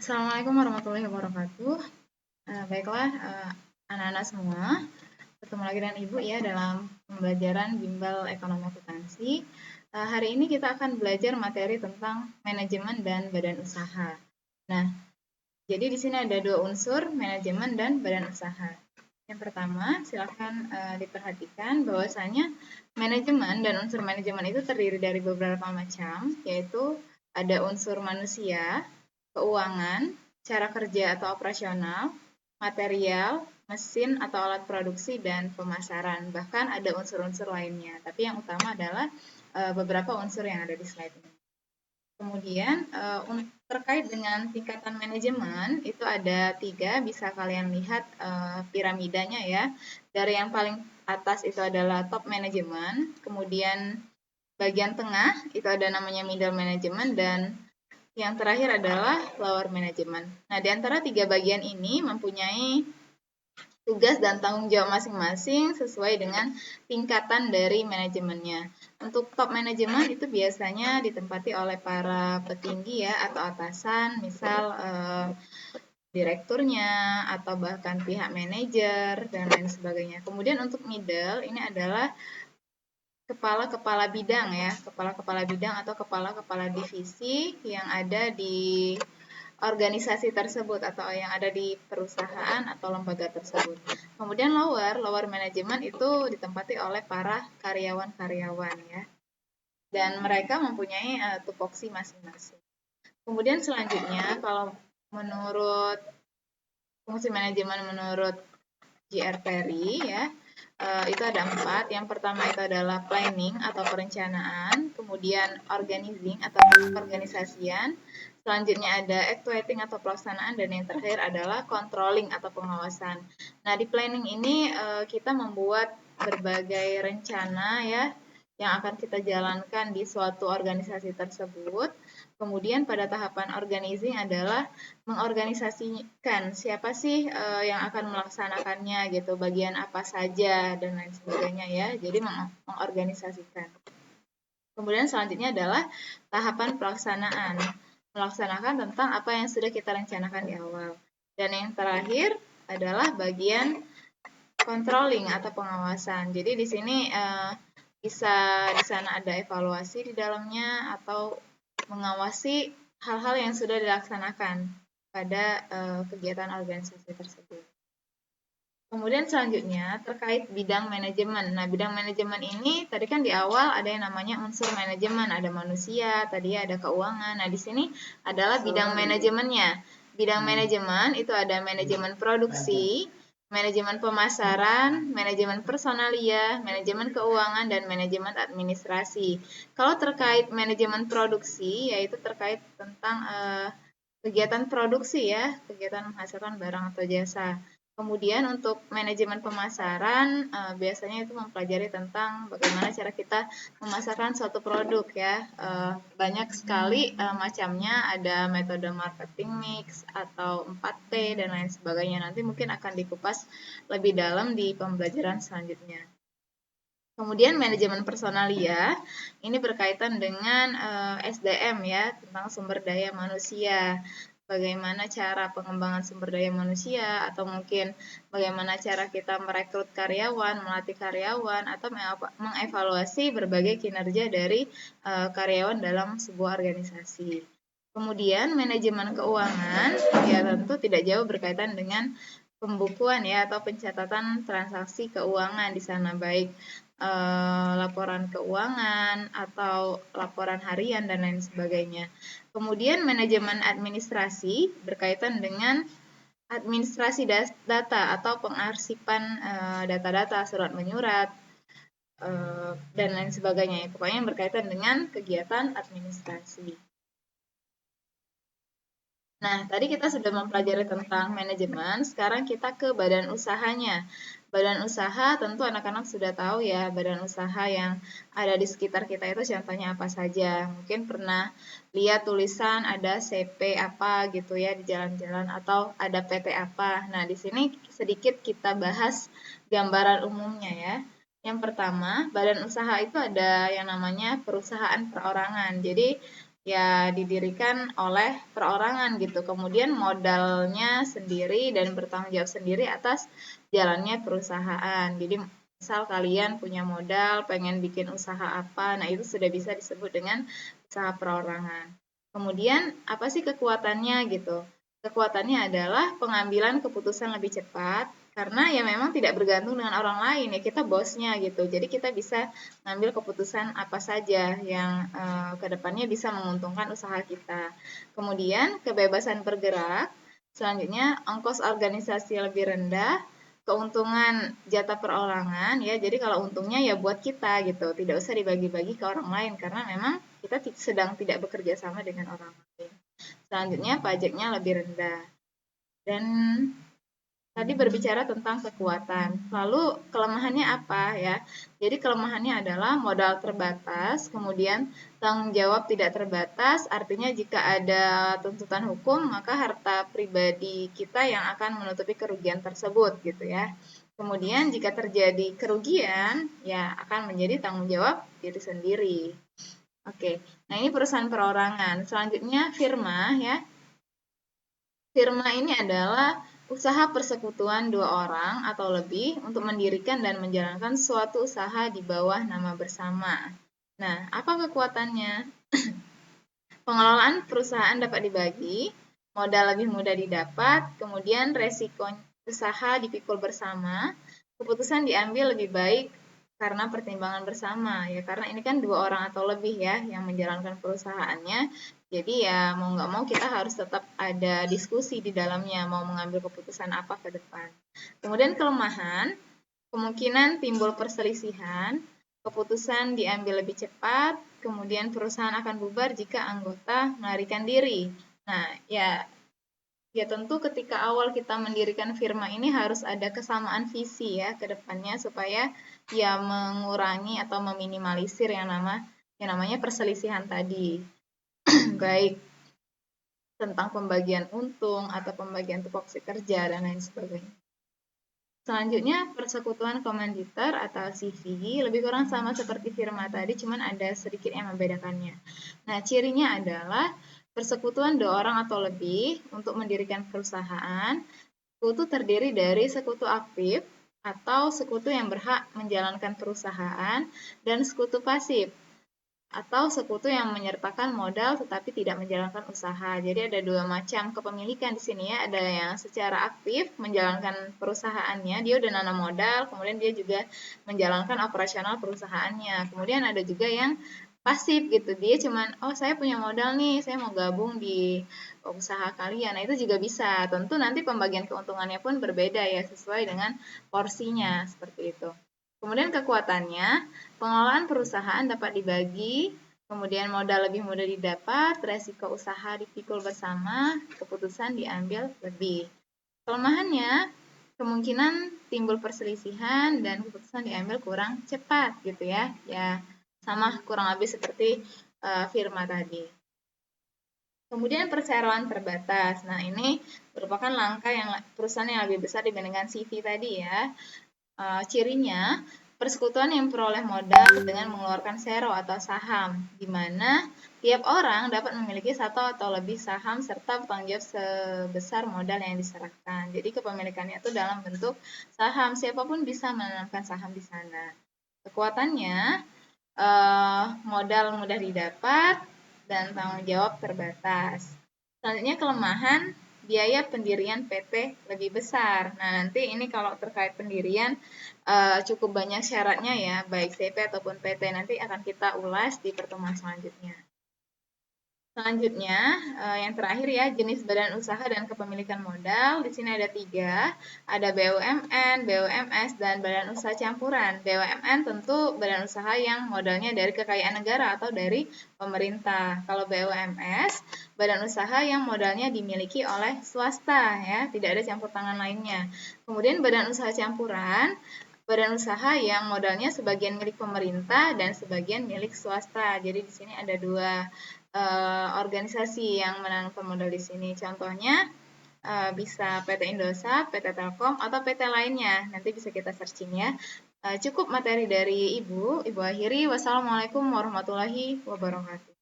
Assalamualaikum warahmatullahi wabarakatuh. Baiklah, anak-anak semua, ketemu lagi dengan Ibu ya dalam pembelajaran Bimbel Ekonomi Akuntansi. Hari ini kita akan belajar materi tentang manajemen dan badan usaha. Nah, jadi di sini ada dua unsur, manajemen dan badan usaha. Yang pertama, silakan diperhatikan bahwasanya manajemen dan unsur manajemen itu terdiri dari beberapa macam, yaitu ada unsur manusia, keuangan, cara kerja atau operasional, material, mesin atau alat produksi, dan pemasaran. Bahkan ada unsur-unsur lainnya, tapi yang utama adalah beberapa unsur yang ada di slide ini. Kemudian terkait dengan tingkatan manajemen itu ada 3, bisa kalian lihat piramidanya ya. Dari yang paling atas itu adalah top management, kemudian bagian tengah itu ada namanya middle management, dan yang terakhir adalah lower management. Nah, di antara 3 bagian ini mempunyai tugas dan tanggung jawab masing-masing sesuai dengan tingkatan dari manajemennya. Untuk top manajemen itu biasanya ditempati oleh para petinggi ya atau atasan, misal direkturnya atau bahkan pihak manajer dan lain sebagainya. Kemudian untuk middle ini adalah kepala-kepala bidang ya, kepala-kepala bidang atau kepala-kepala divisi yang ada di organisasi tersebut atau yang ada di perusahaan atau lembaga tersebut. Kemudian lower management itu ditempati oleh para karyawan-karyawan ya. Dan mereka mempunyai tupoksi masing-masing. Kemudian selanjutnya kalau menurut fungsi manajemen menurut J.R. Perry ya, itu ada 4. Yang pertama itu adalah planning atau perencanaan, kemudian organizing atau organisasian, selanjutnya ada actuating atau pelaksanaan, dan yang terakhir adalah controlling atau pengawasan. Nah, di planning ini kita membuat berbagai rencana ya yang akan kita jalankan di suatu organisasi tersebut. Kemudian pada tahapan organizing adalah mengorganisasikan siapa sih yang akan melaksanakannya gitu, bagian apa saja dan lain sebagainya ya. Jadi mengorganisasikan. Kemudian selanjutnya adalah tahapan pelaksanaan. Melaksanakan tentang apa yang sudah kita rencanakan di awal. Dan yang terakhir adalah bagian controlling atau pengawasan. Jadi di sini bisa di sana ada evaluasi di dalamnya atau mengawasi hal-hal yang sudah dilaksanakan pada kegiatan organisasi tersebut. Kemudian selanjutnya terkait bidang manajemen. Nah, bidang manajemen ini tadi kan di awal ada yang namanya unsur manajemen, ada manusia, tadi ada keuangan. Nah, di sini adalah bidang manajemennya. Bidang manajemen itu ada manajemen produksi, manajemen pemasaran, manajemen personalia, manajemen keuangan, dan manajemen administrasi. Kalau terkait manajemen produksi, yaitu terkait tentang kegiatan produksi ya, kegiatan menghasilkan barang atau jasa. Kemudian untuk manajemen pemasaran biasanya itu mempelajari tentang bagaimana cara kita memasarkan suatu produk ya. Banyak sekali macamnya, ada metode marketing mix atau 4P dan lain sebagainya. Nanti mungkin akan dikupas lebih dalam di pembelajaran selanjutnya. Kemudian manajemen personalia ini berkaitan dengan SDM ya, tentang sumber daya manusia. Bagaimana cara pengembangan sumber daya manusia, atau mungkin bagaimana cara kita merekrut karyawan, melatih karyawan, atau mengevaluasi berbagai kinerja dari karyawan dalam sebuah organisasi. Kemudian manajemen keuangan ya tentu tidak jauh berkaitan dengan pembukuan ya atau pencatatan transaksi keuangan di sana, baik laporan keuangan atau laporan harian dan lain sebagainya. Kemudian manajemen administrasi berkaitan dengan administrasi data atau pengarsipan data-data, surat menyurat, dan lain sebagainya. Pokoknya yang berkaitan dengan kegiatan administrasi. Nah, tadi kita sudah mempelajari tentang manajemen, sekarang kita ke badan usahanya. Badan usaha tentu anak-anak sudah tahu ya, badan usaha yang ada di sekitar kita itu contohnya apa saja. Mungkin pernah lihat tulisan ada CP apa gitu ya di jalan-jalan, atau ada PT apa. Nah, di sini sedikit kita bahas gambaran umumnya ya. Yang pertama, badan usaha itu ada yang namanya perusahaan perorangan. Jadi ya didirikan oleh perorangan gitu. Kemudian modalnya sendiri dan bertanggung jawab sendiri atas jalannya perusahaan. Jadi misal kalian punya modal, pengen bikin usaha apa, nah itu sudah bisa disebut dengan usaha perorangan. Kemudian apa sih kekuatannya gitu? Kekuatannya adalah pengambilan keputusan lebih cepat, karena ya memang tidak bergantung dengan orang lain ya, kita bosnya gitu. Jadi kita bisa ngambil keputusan apa saja yang kedepannya bisa menguntungkan usaha kita. Kemudian kebebasan bergerak, selanjutnya ongkos organisasi lebih rendah, keuntungan jatah perorangan ya. Jadi kalau untungnya ya buat kita gitu, tidak usah dibagi-bagi ke orang lain karena memang kita sedang tidak bekerja sama dengan orang lain. Selanjutnya pajaknya lebih rendah. Dan tadi berbicara tentang kekuatan. Lalu kelemahannya apa ya? Jadi kelemahannya adalah modal terbatas, kemudian tanggung jawab tidak terbatas, artinya jika ada tuntutan hukum, maka harta pribadi kita yang akan menutupi kerugian tersebut gitu ya. Kemudian jika terjadi kerugian, ya akan menjadi tanggung jawab diri sendiri. Oke, nah ini perusahaan perorangan. Selanjutnya firma ya. Firma ini adalah usaha persekutuan dua orang atau lebih untuk mendirikan dan menjalankan suatu usaha di bawah nama bersama. Nah, apa kekuatannya? Pengelolaan perusahaan dapat dibagi, modal lebih mudah didapat, kemudian resiko usaha dipikul bersama, keputusan diambil lebih baik karena pertimbangan bersama ya, karena ini kan dua orang atau lebih ya yang menjalankan perusahaannya. Jadi ya mau nggak mau kita harus tetap ada diskusi di dalamnya mau mengambil keputusan apa ke depan. Kemudian kelemahan, kemungkinan timbul perselisihan, keputusan diambil lebih cepat, kemudian perusahaan akan bubar jika anggota melarikan diri. Nah, ya tentu ketika awal kita mendirikan firma ini harus ada kesamaan visi ya ke depannya supaya ya mengurangi atau meminimalisir yang namanya perselisihan tadi. Baik tentang pembagian untung atau pembagian tupoksi kerja dan lain sebagainya. Selanjutnya persekutuan komanditer atau CV lebih kurang sama seperti firma tadi, cuman ada sedikit yang membedakannya. Nah, cirinya adalah persekutuan dua orang atau lebih untuk mendirikan perusahaan. Sekutu terdiri dari sekutu aktif atau sekutu yang berhak menjalankan perusahaan dan sekutu pasif atau sekutu yang menyertakan modal tetapi tidak menjalankan usaha. Jadi ada dua macam kepemilikan di sini ya. Ada yang secara aktif menjalankan perusahaannya, dia udah nanam modal, kemudian dia juga menjalankan operasional perusahaannya. Kemudian ada juga yang pasif gitu, dia cuman saya punya modal nih, saya mau gabung di usaha kalian. Nah itu juga bisa. Tentu nanti pembagian keuntungannya pun berbeda ya sesuai dengan porsinya seperti itu. Kemudian kekuatannya, pengelolaan perusahaan dapat dibagi, kemudian modal lebih mudah didapat, resiko usaha dipikul bersama, keputusan diambil lebih. Kelemahannya, kemungkinan timbul perselisihan dan keputusan diambil kurang cepat gitu ya. Ya, sama kurang lebih seperti firma tadi. Kemudian perseroan terbatas. Nah, ini merupakan langkah yang perusahaan yang lebih besar dibandingkan CV tadi ya. Cirinya, persekutuan yang memperoleh modal dengan mengeluarkan sero atau saham, di mana tiap orang dapat memiliki satu atau lebih saham serta bertanggung jawab sebesar modal yang diserahkan. Jadi kepemilikannya itu dalam bentuk saham, siapapun bisa menanamkan saham di sana. Kekuatannya, modal mudah didapat dan tanggung jawab terbatas. Selanjutnya kelemahan, biaya pendirian PT lebih besar. Nah, nanti ini kalau terkait pendirian cukup banyak syaratnya ya, baik CP ataupun PT. Nanti akan kita ulas di pertemuan selanjutnya. Selanjutnya, yang terakhir ya, jenis badan usaha dan kepemilikan modal. Di sini ada 3, ada BUMN, BUMS, dan badan usaha campuran. BUMN tentu badan usaha yang modalnya dari kekayaan negara atau dari pemerintah. Kalau BUMS, badan usaha yang modalnya dimiliki oleh swasta ya, tidak ada campur tangan lainnya. Kemudian badan usaha campuran, badan usaha yang modalnya sebagian milik pemerintah dan sebagian milik swasta. Jadi di sini ada dua organisasi yang menanamkan modal di sini. Contohnya bisa PT Indosat, PT Telkom, atau PT lainnya. Nanti bisa kita searching ya. Cukup materi dari Ibu akhiri. Wassalamualaikum warahmatullahi wabarakatuh.